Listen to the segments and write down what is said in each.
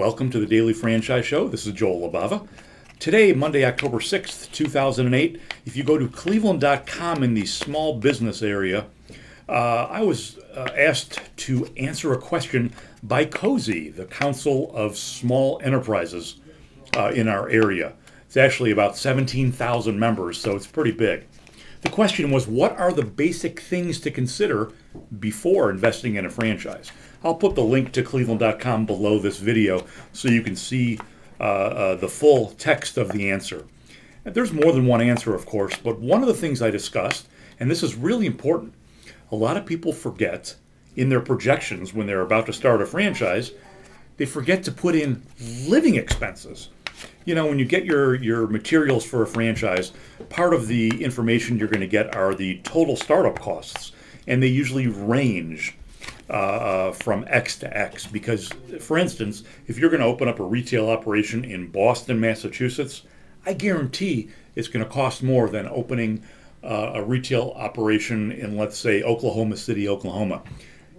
Welcome to the Daily Franchise Show. This is Joel Libava. Today, Monday, October 6th, 2008, if you go to cleveland.com in the small business area, I was asked to answer a question by COSI, the Council of Small Enterprises in our area. It's actually about 17,000 members, so it's pretty big. The question was, what are the basic things to consider before investing in a franchise? I'll put the link to cleveland.com below this video so you can see the full text of the answer. And there's more than one answer, of course, but one of the things I discussed, and this is really important, a lot of people forget in their projections when they're about to start a franchise, they forget to put in living expenses. You know, when you get your materials for a franchise, part of the information you're going to get are the total startup costs, and they usually range from X to X. Because, for instance, if you're going to open up a retail operation in Boston, Massachusetts, I guarantee it's going to cost more than opening a retail operation in, let's say, Oklahoma City, Oklahoma.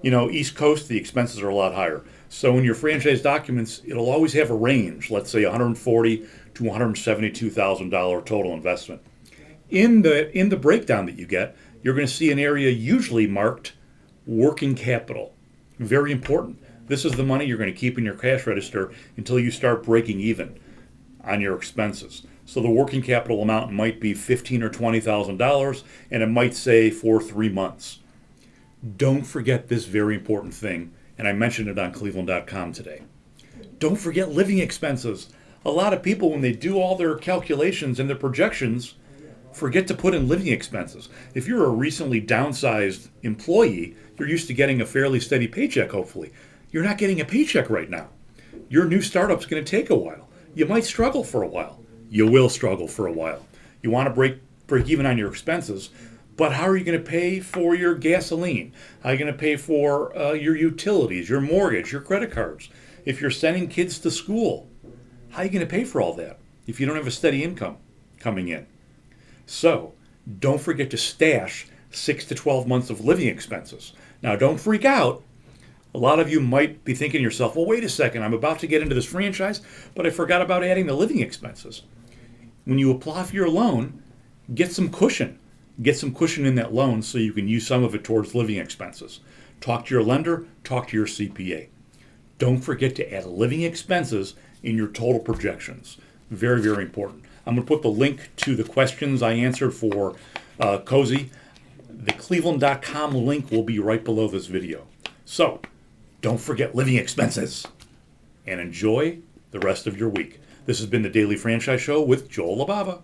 You know, East Coast, the expenses are a lot higher. So in your franchise documents, it'll always have a range, let's say $140,000 to $172,000 total investment. In the breakdown that you get, you're going to see an area usually marked working capital. Very important. This is the money you're going to keep in your cash register until you start breaking even on your expenses. So the working capital amount might be $15,000 or $20,000, and it might say for 3 months. Don't forget this very important thing, and I mentioned it on cleveland.com today. Don't forget living expenses. A lot of people, when they do all their calculations and their projections, forget to put in living expenses. If you're a recently downsized employee, you're used to getting a fairly steady paycheck, hopefully. You're not getting a paycheck right now. Your new startup's going to take a while. You might struggle for a while. You will struggle for a while. You want to break even on your expenses, but how are you going to pay for your gasoline? How are you going to pay for your utilities, your mortgage, your credit cards? If you're sending kids to school, how are you going to pay for all that if you don't have a steady income coming in? So don't forget to stash 6 to 12 months of living expenses. Now, don't freak out. A lot of you might be thinking to yourself, well, wait a second, I'm about to get into this franchise, but I forgot about adding the living expenses. When you apply for your loan, get some cushion. Get some cushion in that loan so you can use some of it towards living expenses. Talk to your lender, talk to your CPA. Don't forget to add living expenses in your total projections. Very, very important. I'm going to put the link to the questions I answered for COSI. The cleveland.com link will be right below this video. So, don't forget living expenses. And enjoy the rest of your week. This has been the Daily Franchise Show with Joel Libava.